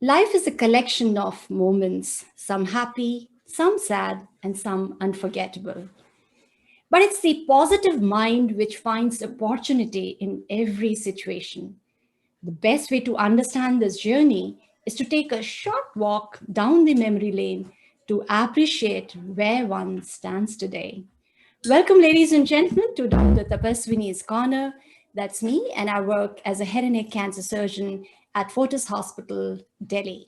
Life is a collection of moments, some happy, some sad, and some unforgettable. But it's the positive mind which finds opportunity in every situation. The best way to understand this journey is to take a short walk down the memory lane to appreciate where one stands today. Welcome, ladies and gentlemen, to Dr. Tapaswini's Corner. That's me, and I work as a head and neck cancer surgeon at Fortis Hospital, Delhi.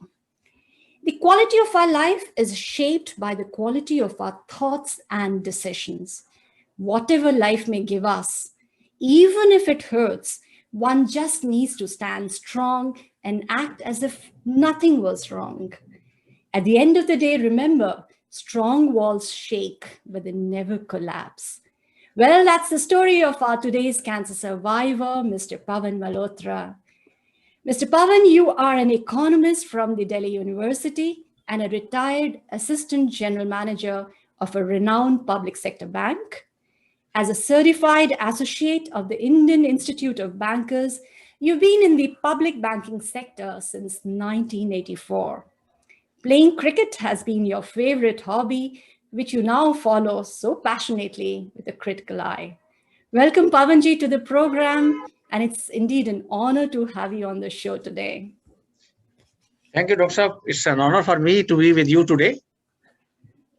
The quality of our life is shaped by the quality of our thoughts and decisions. Whatever life may give us, even if it hurts, one just needs to stand strong and act as if nothing was wrong. At the end of the day, remember, strong walls shake, but they never collapse. Well, that's the story of our today's cancer survivor, Mr. Pawan Malhotra. Mr. Pawan, you are an economist from the Delhi University and a retired assistant general manager of a renowned public sector bank. As a certified associate of the Indian Institute of Bankers, you've been in the public banking sector since 1984. Playing cricket has been your favorite hobby, which you now follow so passionately with a critical eye. Welcome, Pawan Ji, to the program, and it's indeed an honor to have you on the show today. Thank you, Dr. Saab. It's an honor for me to be with you today.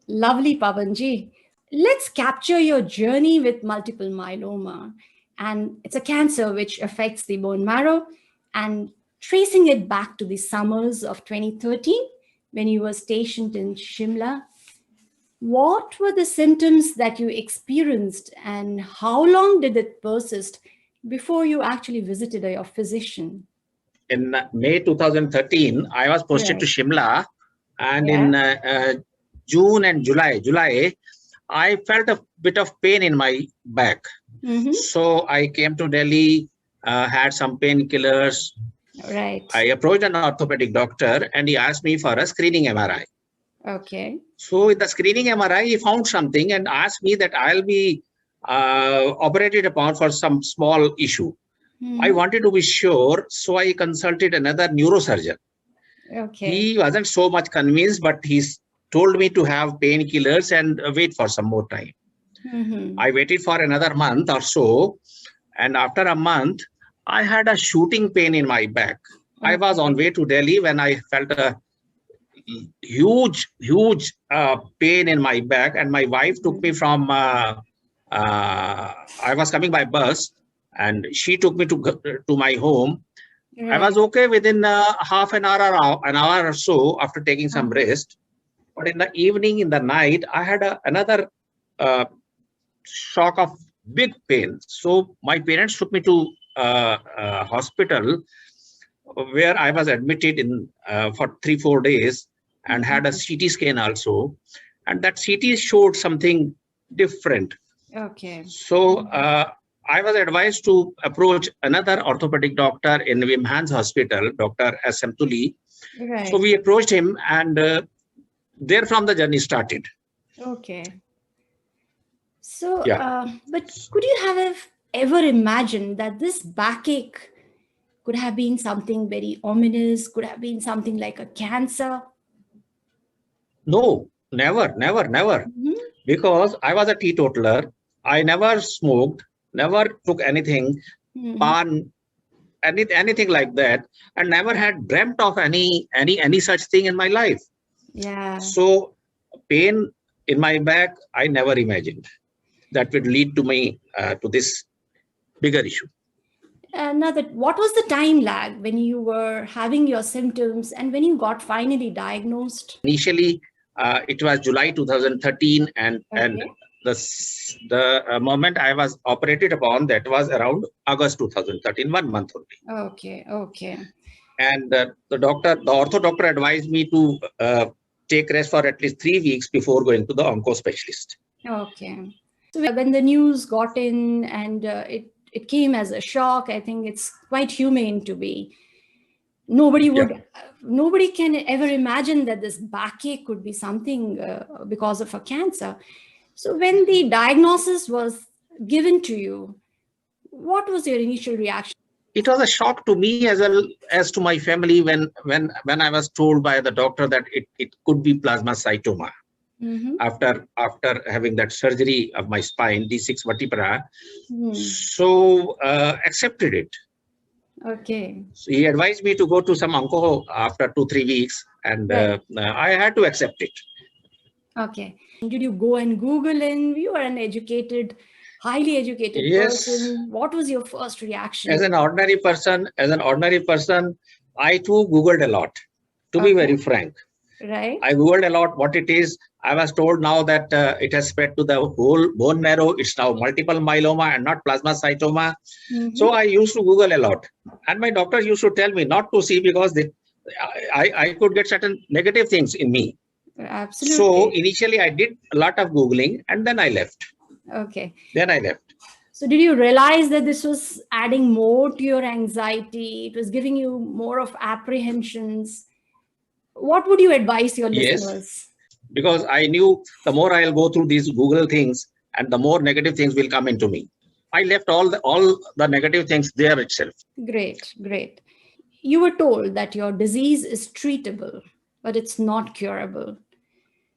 Lovely, Pawan Ji. Let's capture your journey with multiple myeloma. And it's a cancer which affects the bone marrow, and tracing it back to the summers of 2013 when you were stationed in Shimla. What were the symptoms that you experienced, and how long did it persist before you actually visited your physician? In May 2013, I was posted to Shimla, and in June and July, I felt a bit of pain in my back. So I came to Delhi, had some painkillers. Right. I approached an orthopedic doctor, and he asked me for a screening MRI. Okay. So in the screening MRI, he found something and asked me that I'll be operated upon for some small issue. I wanted to be sure, so I consulted another neurosurgeon. Okay. He wasn't so much convinced, but he told me to have painkillers and wait for some more time. I waited for another month or so, and after a month, I had a shooting pain in my back. I was on way to Delhi when I felt a huge pain in my back, and my wife took me from, I was coming by bus, and she took me to my home. I was okay within half an hour or so after taking some rest. But in the evening, in the night, I had another shock of big pain. So my parents took me to hospital where I was admitted in for 3-4 days and had a CT scan also. And that CT showed something different. Okay. So I was advised to approach another orthopedic doctor in Wim Hans Hospital, Dr. S. M. Tuli. Right. So we approached him, and there from the journey started. Okay. So, but could you have ever imagined that this backache could have been something very ominous, could have been something like a cancer? No, never. Because I was a teetotaler. I never smoked, never took anything, pan, anything like that, and never had dreamt of any such thing in my life. Yeah. So pain in my back, I never imagined that would lead to me to this bigger issue. Now, what was the time lag when you were having your symptoms and when you got finally diagnosed? Initially, it was July 2013, and the moment I was operated upon, that was around August 2013, 1 month only. Okay. And the ortho doctor advised me to take rest for at least 3 weeks before going to the onco specialist. Okay. So when the news got in and it came as a shock, I think it's quite humane to be. Nobody can ever imagine that this backache could be something because of a cancer. So when the diagnosis was given to you, what was your initial reaction? it was a shock to me as well as to my family when I was told by the doctor that it could be plasmacytoma. After having that surgery of my spine, D6 vertebra, so accepted it. Okay. So he advised me to go to some onco after 2-3 weeks, and I had to accept it. Okay. Did you go and Google in? You are an educated, highly educated Yes. person. What was your first reaction? As an ordinary person, I too Googled a lot, to be very frank. Right. I Googled a lot what it is. I was told now that it has spread to the whole bone marrow. It's now multiple myeloma and not plasmacytoma. So I used to Google a lot. And my doctors used to tell me not to see because I could get certain negative things in me. Absolutely. So initially I did a lot of Googling and then I left. Okay. Then I left. So did you realize that this was adding more to your anxiety? It was giving you more of apprehensions. What would you advise your listeners? Because I knew the more I'll go through these Google things and the more negative things will come into me. I left all the negative things there itself. Great, great. You were told that your disease is treatable, but it's not curable.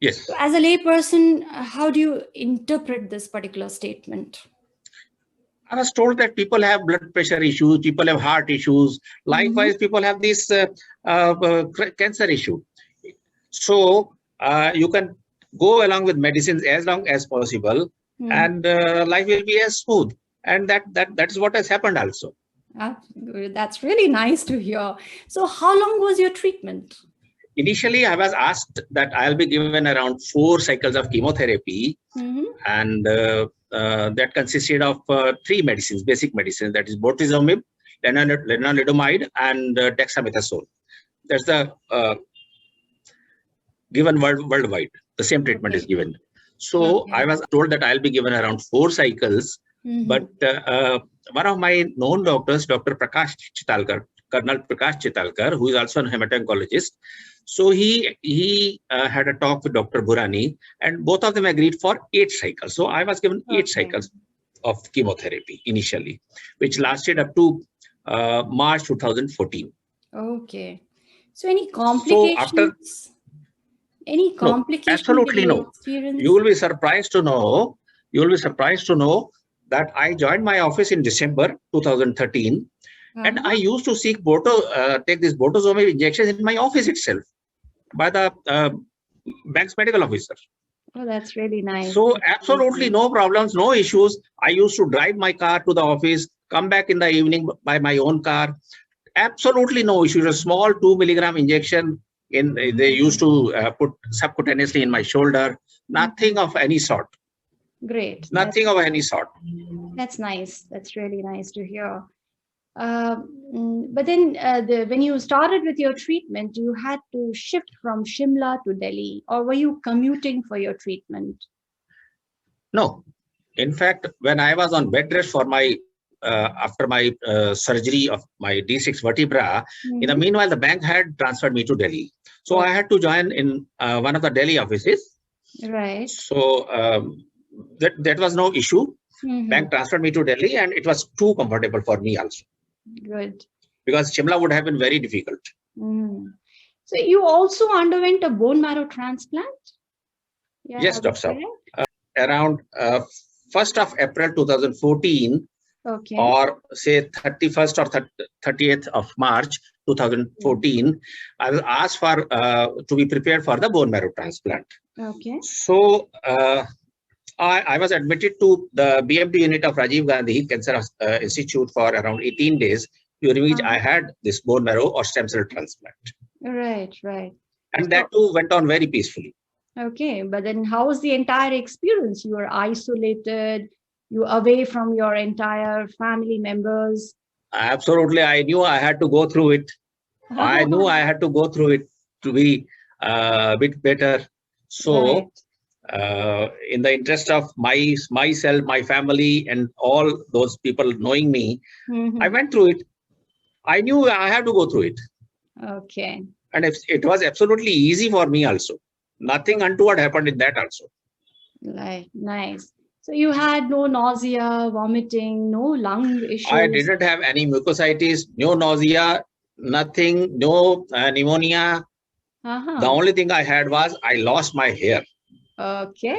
Yes. So as a layperson, how do you interpret this particular statement? I was told that people have blood pressure issues, people have heart issues. Likewise, people have this cancer issue. So you can go along with medicines as long as possible, and life will be as smooth. And that is what has happened also. That's really nice to hear. So how long was your treatment? Initially, I was asked that I'll be given around 4 cycles of chemotherapy, and that consisted of 3 medicines, basic medicines, that is bortezomib, lenalidomide, and dexamethasone. That's the given worldwide. The same treatment is given. So I was told that I'll be given around 4 cycles, but one of my known doctors, Dr. Prakash Chitalkar, Colonel Prakash Chitalkar, who is also a hemato-oncologist. So he had a talk with Dr. Burani, and both of them agreed for 8 cycles. So I was given 8 cycles of chemotherapy initially, which lasted up to March 2014. Okay. So any complications? Any complications? No, absolutely no. You will be surprised to know. That I joined my office in December 2013. And I used to take this bortezomib injections in my office itself by the bank's medical officer. Oh, that's really nice. So absolutely no problems, no issues. I used to drive my car to the office, come back in the evening by my own car. Absolutely no issues. A small 2 milligram injection they used to put subcutaneously in my shoulder. Nothing of any sort. Great. Nothing of any sort. That's nice. That's really nice to hear. But then when you started with your treatment, you had to shift from Shimla to Delhi, or were you commuting for your treatment? No. In fact, when I was on bed rest for my after my surgery of my D6 vertebra, in the meanwhile, the bank had transferred me to Delhi. So I had to join in one of the Delhi offices. Right. So that was no issue. Bank transferred me to Delhi, and it was too comfortable for me also. Good. Because Shimla would have been very difficult. So you also underwent a bone marrow transplant? Yeah, yes, Doctor. Around 1st of April 2014, or say 31st or 30th of March 2014, I was asked for to be prepared for the bone marrow transplant. Okay. So I was admitted to the BMT unit of Rajiv Gandhi Cancer Institute for around 18 days, during which I had this bone marrow or stem cell transplant. Right, right. And that too went on very peacefully. Okay, but then how was the entire experience? You were isolated, you were away from your entire family members. Absolutely. I knew I had to go through it. I knew I had to go through it to be a bit better. So, in the interest of myself, my family, and all those people knowing me, I went through it. I knew I had to go through it. Okay. And it was absolutely easy for me also. Nothing untoward happened in that also. Right. Nice. So you had no nausea, vomiting, no lung I issues. didn't have any mucositis, no nausea, nothing, no pneumonia. The Uh-huh. only thing I had was I lost my hair. Okay.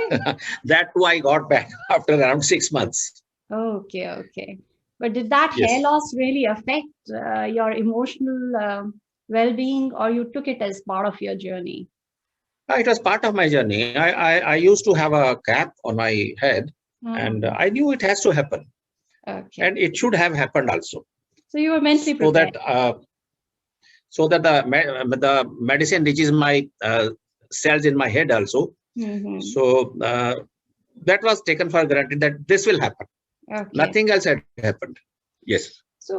That too I got back after around 6 months. Okay, okay. But did that hair Yes. loss really affect your emotional well-being, or you took it as part of your journey? It was part of my journey. I used to have a cap on my head, and Uh-huh. I knew it has to happen, Okay. and it should have happened also, So you were mentally so prepared. that the medicine reaches my cells in my head also. Mm-hmm. So that was taken for granted that this will happen. Okay. Nothing else had happened. Yes. So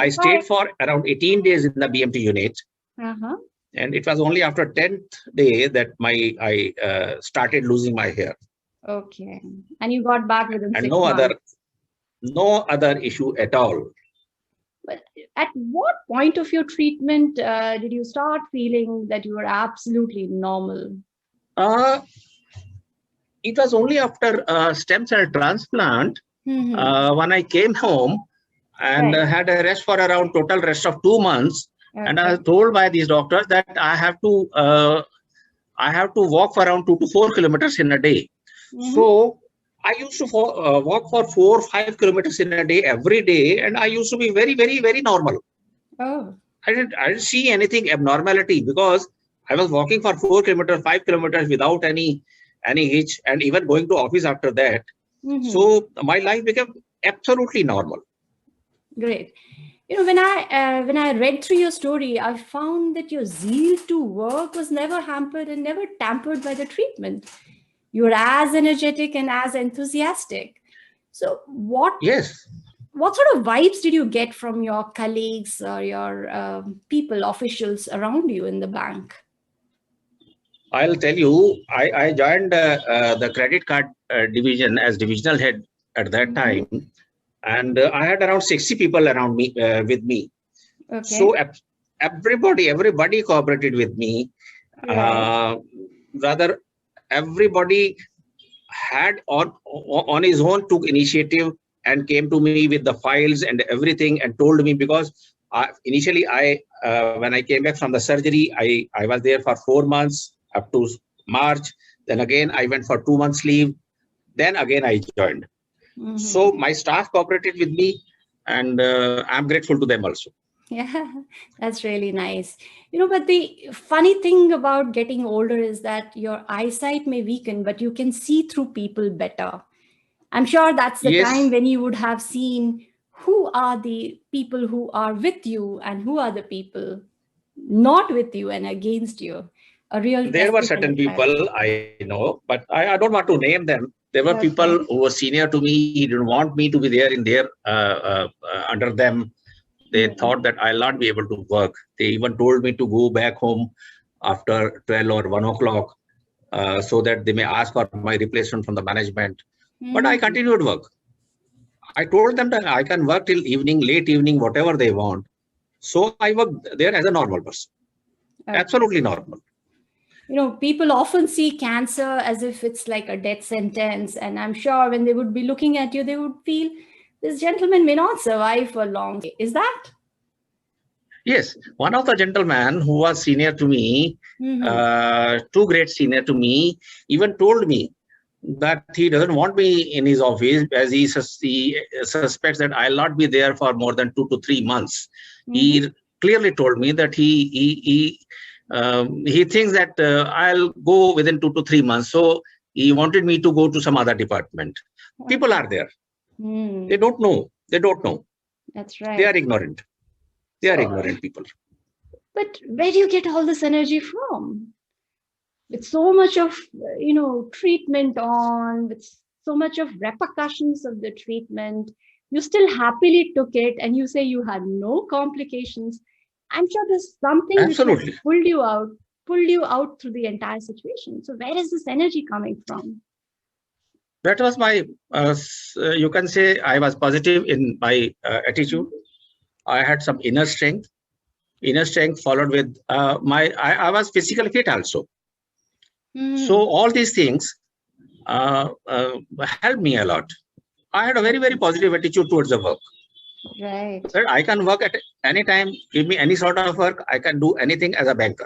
I if stayed I, for around 18 days in the BMT unit, uh-huh. and it was only after 10th day that I started losing my hair, Okay. And you got back within and six months. no other issue at all. But at what point of your treatment did you start feeling that you were absolutely normal? Uh, it was only after stem cell transplant Mm-hmm. when I came home and Right. had a rest for around total rest of 2 months. And I Okay. was told by these doctors that I have to walk for around 2 to 4 kilometers in a day. Mm-hmm. So I used to walk for 4 or 5 kilometers in a day every day, and I used to be very, very, very normal. Oh. I didn't see anything abnormality because I was walking for 4 kilometers, 5 kilometers without any hitch, and even going to office after that. Mm-hmm. So my life became absolutely normal. Great. When I read through your story, I found that your zeal to work was never hampered and never tampered by the treatment. You were as energetic and as enthusiastic. So, Yes, what sort of vibes did you get from your colleagues or your people, officials around you in the bank? I'll tell you. I joined the credit card division as divisional head at that Hmm. time, and I had around 60 people around me with me. Okay. So everybody cooperated with me. Right. Uh, Rather, everybody had on his own took initiative and came to me with the files and everything and told me, because initially I when I came back from the surgery, I was there for 4 months up to March. Then again I went for 2 months leave. Then again I joined. So Hmm. my staff cooperated with me, and I'm grateful to them also. Yeah, that's really nice. But the funny thing about getting older is that your eyesight may weaken, but you can see through people better. I'm sure that's the time Yes, when you would have seen who are the people who are with you and who are the people not with you and against you. A real there test were of certain time. people I know, but I don't want to name them. There were people Okay. who were senior to me. He didn't want me to be there in their under them. They thought Hmm. that I'll not be able to work. They even told me to go back home after 12 or 1 o'clock, so that they may ask for my replacement from the management. But I Hmm. continued work. I told them that I can work till evening, late evening, whatever they want. So I worked there as a normal person, Okay. absolutely normal. People often see cancer as if it's like a death sentence. And I'm sure when they would be looking at you, they would feel this gentleman may not survive for long. Is that? Yes, one of the gentlemen who was senior to me, Mm-hmm. too great senior to me, even told me that he doesn't want me in his office, as he suspects that I'll not be there for more than 2 to 3 months. Mm-hmm. He clearly told me that he thinks that I'll go within 2 to 3 months. So he wanted me to go to some other department. People Okay. are there. They Mm, don't know. They don't know. that's They right. are ignorant. They are So, ignorant people. but where do you get all this energy from? With so much of, treatment on, with so much of repercussions of the treatment, you still happily took it and you say you had no complications. I'm sure there's something which has Absolutely. pulled you out through the entire situation. So where is this energy coming from? That was my, you can say I was positive in my attitude. I had some inner strength followed with I was physically fit also. So Mm-hmm. all these things helped me a lot. I had a very, very positive attitude towards the work. Right. That I can work at any time, give me any sort of work, I can do anything as a banker.